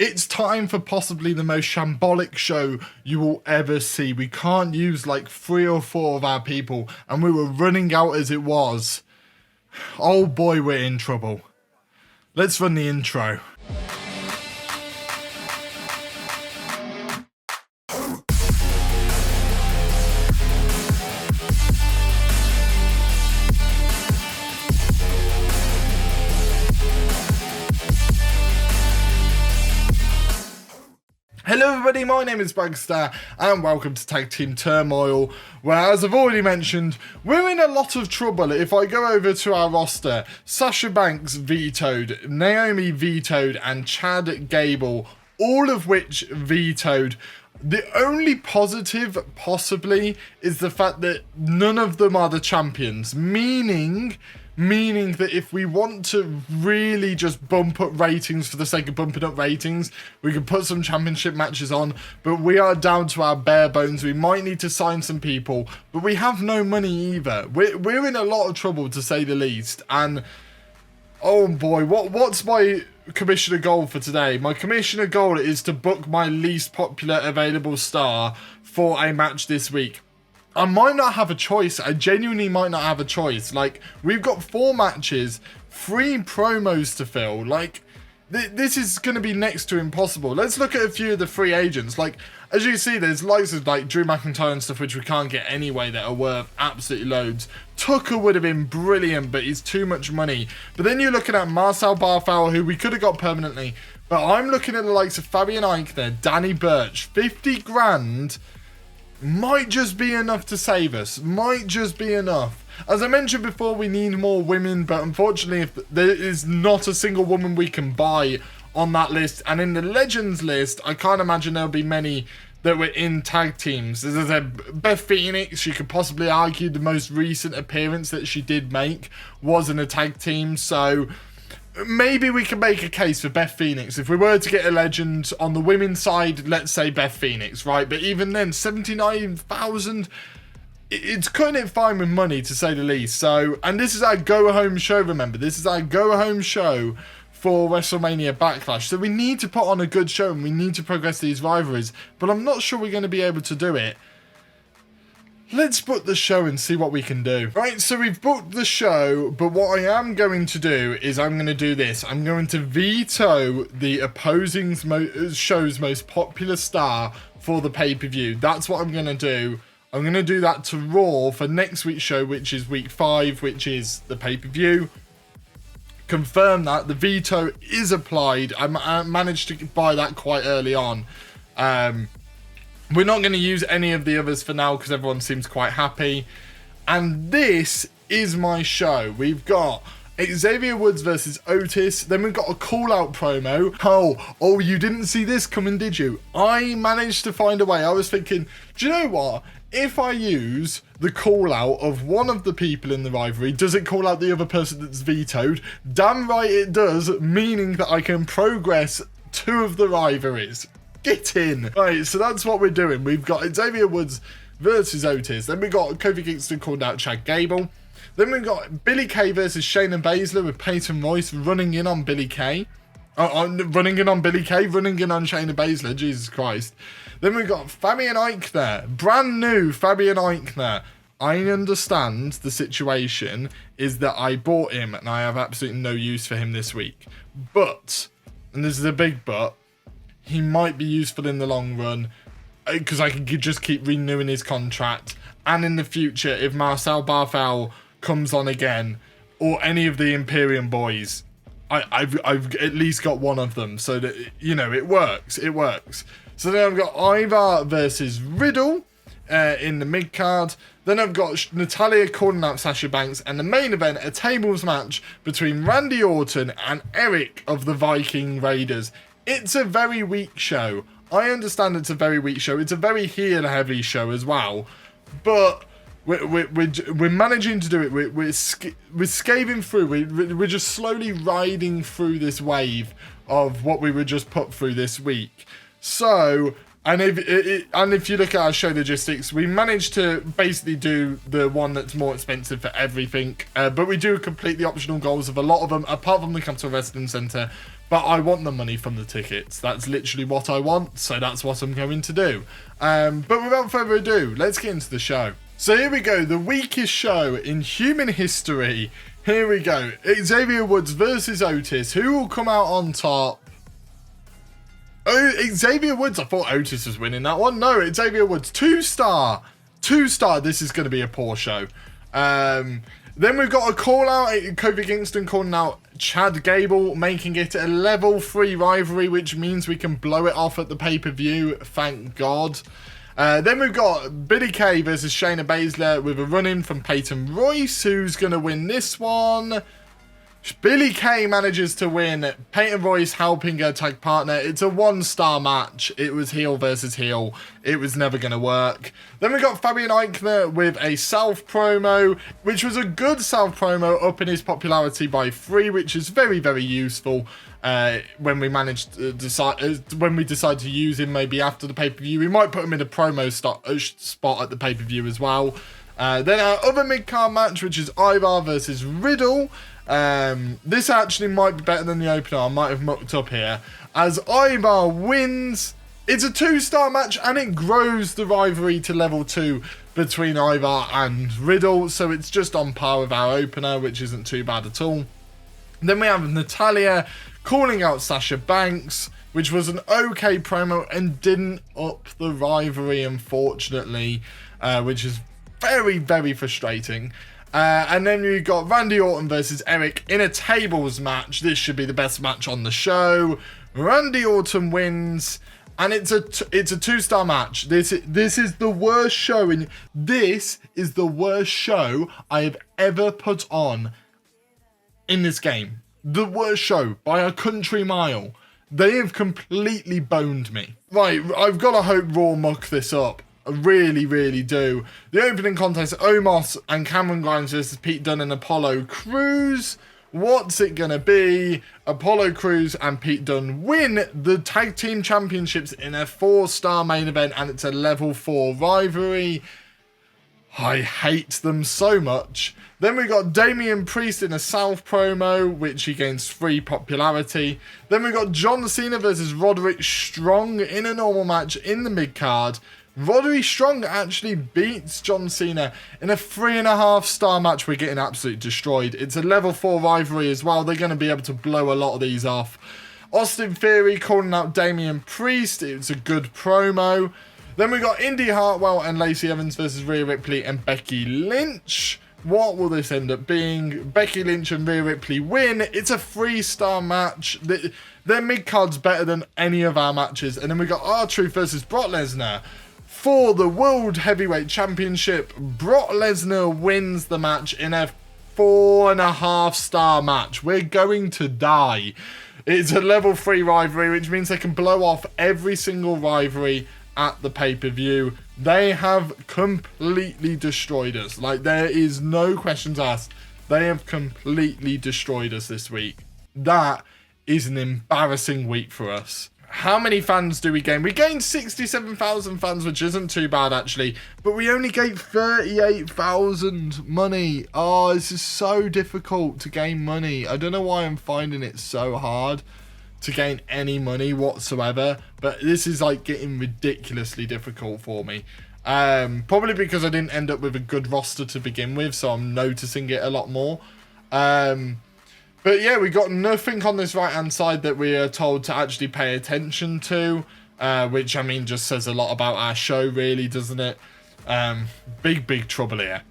It's time for possibly the most shambolic show you will ever see. We can't use like 3 or 4 of our people, and we were running out as it was. Oh boy, we're in trouble. Let's run the intro. Hello everybody, my name is Bragster and welcome to Tag Team Turmoil, where, as I've already mentioned, we're in a lot of trouble. If I go over to our roster, Sasha Banks vetoed, Naomi vetoed, and Chad Gable, all of which vetoed. The only positive, possibly, is the fact that none of them are the champions, meaning that if we want to really just bump up ratings for the sake of bumping up ratings, we can put some championship matches on, but we are down to our bare bones. We might need to sign some people, but we have no money either. We're in a lot of trouble, to say the least, and oh boy, what's my commissioner goal for today? My commissioner goal is to book my least popular available star for a match this week. I might not have a choice. I genuinely might not have a choice. Like, we've got 4 matches, 3 promos to fill. Like, this is going to be next to impossible. Let's look at a few of the free agents. Like, as you see, there's likes of like Drew McIntyre and stuff which we can't get anyway that are worth absolutely loads. Tucker would have been brilliant, but he's too much money. But then you're looking at Marcel Barthel, who we could have got permanently. But I'm looking at the likes of Fabian Eichner, Danny Burch. 50 grand might just be enough to save us. Might just be enough. As I mentioned before, we need more women, but unfortunately, if there is not a single woman we can buy on that list. And in the Legends list, I can't imagine there'll be many that were in tag teams. As I said, Beth Phoenix, you could possibly argue the most recent appearance that she did make was in a tag team, so maybe we can make a case for Beth Phoenix. If we were to get a legend on the women's side, let's say Beth Phoenix, right? But even then, 79,000, it's cutting it fine with money, to say the least. So, and this is our go-home show, remember. This is our go-home show for WrestleMania Backlash. So we need to put on a good show and we need to progress these rivalries. But I'm not sure we're going to be able to do it. Let's book the show and see what we can do. Right, so we've booked the show, but what I am going to do is I'm going to do this. I'm going to veto the opposing show's most popular star for the pay-per-view. That's what I'm going to do. I'm going to do that to Raw for next week's show, which is week 5, which is the pay-per-view. Confirm that. The veto is applied. I managed to buy that quite early on. We're not going to use any of the others for now because everyone seems quite happy. And this is my show. We've got Xavier Woods versus Otis. Then we've got a call-out promo. Oh, you didn't see this coming, did you? I managed to find a way. I was thinking, do you know what? If I use the call-out of one of the people in the rivalry, does it call out the other person that's vetoed? Damn right it does, meaning that I can progress 2 of the rivalries. Get in. Right, so that's what we're doing. We've got Xavier Woods versus Otis. Then we got Kofi Kingston called out Chad Gable. Then we got Billy Kay versus Shayna Baszler with Peyton Royce running in on Billy Kay. Running in on Shayna Baszler. Jesus Christ. Then we got Fabian Eichner. Brand new Fabian Eichner. I understand the situation is that I bought him and I have absolutely no use for him this week. But, and this is a big but, he might be useful in the long run because I can just keep renewing his contract. And in the future, if Marcel Barthel comes on again, or any of the Imperium boys, I've at least got one of them. So that, you know, it works. It works. So then I've got Ivar versus Riddle in the mid card. Then I've got Natalya calling out Sasha Banks. And the main event, a tables match between Randy Orton and Erik of the Viking Raiders. It's a very weak show. I understand it's a very weak show. It's a very heel-heavy show as well. But we're managing to do it. We're scaving through. We're just slowly riding through this wave of what we were just put through this week. So And if you look at our show logistics, we managed to basically do the one that's more expensive for everything. But we do completely optional goals of a lot of them, apart from the Capital Wrestling Centre. But I want the money from the tickets. That's literally what I want, so that's what I'm going to do. But without further ado, let's get into the show. So here we go, the weakest show in human history. Here we go. Xavier Woods versus Otis. Who will come out on top? Oh, Xavier Woods. I thought Otis was winning that one. No, it's Xavier Woods. 2-star. 2-star. This is going to be a poor show. Then we've got a call out. Kofi Kingston calling out Chad Gable, making it a level 3 rivalry, which means we can blow it off at the pay-per-view. Thank God. Then we've got Billie Kay versus Shayna Baszler with a run-in from Peyton Royce. Who's going to win this one? Billie Kay manages to win. Peyton Royce helping her tag partner. It's a 1-star match. It was heel versus heel. It was never going to work. Then we got Fabian Eichner with a South promo, which was a good South promo, upping his popularity by 3, which is very, very useful. When we decide to use him maybe after the pay-per-view. We might put him in a promo spot at the pay-per-view as well. Then our other mid-card match, which is Ivar versus Riddle. This actually might be better than the opener. I might have mucked up here. As Ivar wins, it's a 2-star match and it grows the rivalry to level 2 between Ivar and Riddle. So it's just on par with our opener, which isn't too bad at all. Then we have Natalya calling out Sasha Banks, which was an okay promo and didn't up the rivalry, unfortunately, which is very, very frustrating. And then you got Randy Orton versus Erik in a tables match. This should be the best match on the show. Randy Orton wins, and it's a 2-star match. This is the worst show this is the worst show I have ever put on in this game. The worst show by a country mile. They have completely boned me. Right, I've got to hope Raw muck this up. I really, really do. The opening contest, Omos and Cameron Grimes versus Pete Dunne and Apollo Crews. What's it going to be? Apollo Crews and Pete Dunne win the Tag Team Championships in a 4-star main event, and it's a level 4 rivalry. I hate them so much. Then we got Damian Priest in a South promo, which he gains 3 popularity. Then we got John Cena versus Roderick Strong in a normal match in the mid-card. Roderick Strong actually beats John Cena in a 3.5-star match. We're getting absolutely destroyed. It's a level 4 rivalry as well. They're going to be able to blow a lot of these off. Austin Theory calling out Damian Priest. It's a good promo. Then we got Indy Hartwell and Lacey Evans versus Rhea Ripley and Becky Lynch. What will this end up being? Becky Lynch and Rhea Ripley win. It's a 3-star match. Their mid-card's better than any of our matches. And then we got R-Truth versus Brock Lesnar for the World Heavyweight Championship. Brock Lesnar wins the match in a 4.5-star match. We're going to die. It's a level 3 rivalry, which means they can blow off every single rivalry at the pay-per-view. They have completely destroyed us. Like, there is no questions asked. They have completely destroyed us this week. That is an embarrassing week for us. How many fans do we gain? We gained 67,000 fans, which isn't too bad, actually. But we only gained 38,000 money. Oh, this is so difficult to gain money. I don't know why I'm finding it so hard to gain any money whatsoever. But this is, like, getting ridiculously difficult for me. Probably because I didn't end up with a good roster to begin with, so I'm noticing it a lot more. But yeah, we got nothing on this right-hand side that we are told to actually pay attention to, which, I mean, just says a lot about our show, really, doesn't it? Big trouble here.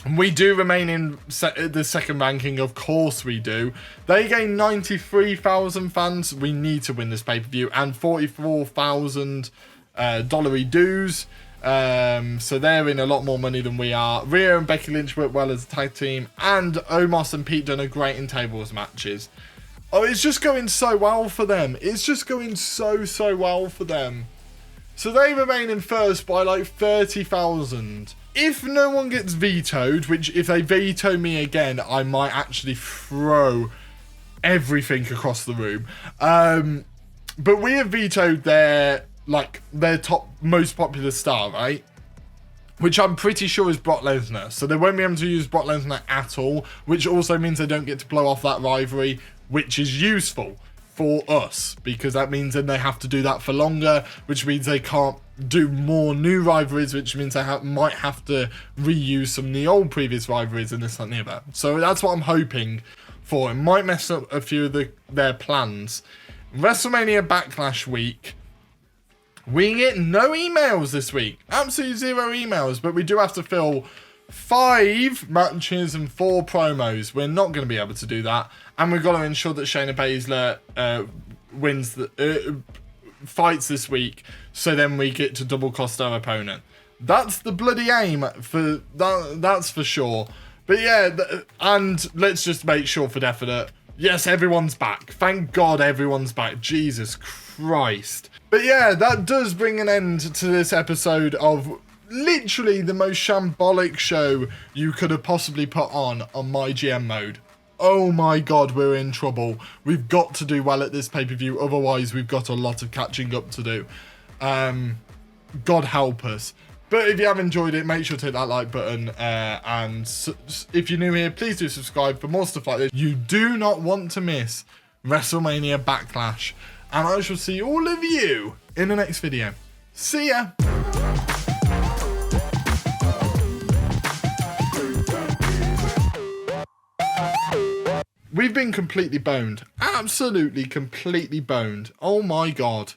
And we do remain in the second ranking, of course we do. They gain 93,000 fans. We need to win this pay-per-view, and 44,000 dollary dues. So they're in a lot more money than we are. Rhea and Becky Lynch work well as a tag team, and Omos and Pete Dunne are great in tables matches. Oh, it's just going so well for them. It's just going so well for them. So they remain in first by like 30,000. If no one gets vetoed, which if they veto me again, I might actually throw everything across the room. But we have vetoed their like their top most popular star, right? Which I'm pretty sure is Brock Lesnar. So they won't be able to use Brock Lesnar at all, which also means they don't get to blow off that rivalry, which is useful for us, because that means then they have to do that for longer, which means they can't do more new rivalries, which means they might have to reuse some of the old previous rivalries and this and the other. So that's what I'm hoping for. It might mess up a few of their plans. WrestleMania Backlash week. We get no emails this week. Absolutely zero emails, but we do have to fill 5 matches and 4 promos. We're not going to be able to do that. And we've got to ensure that Shayna Baszler wins the fights this week, so then we get to double cost our opponent. That's the bloody aim for that. That's for sure. But yeah, and let's just make sure for definite. Yes, everyone's back. Thank God everyone's back. Jesus Christ. But yeah, that does bring an end to this episode of literally the most shambolic show you could have possibly put on my GM mode. Oh my God, we're in trouble. We've got to do well at this pay-per-view. Otherwise, we've got a lot of catching up to do. God help us. But if you have enjoyed it, make sure to hit that like button. And if you're new here, please do subscribe for more stuff like this. You do not want to miss WrestleMania Backlash. And I shall see all of you in the next video. See ya! We've been completely boned. Absolutely completely boned. Oh my God.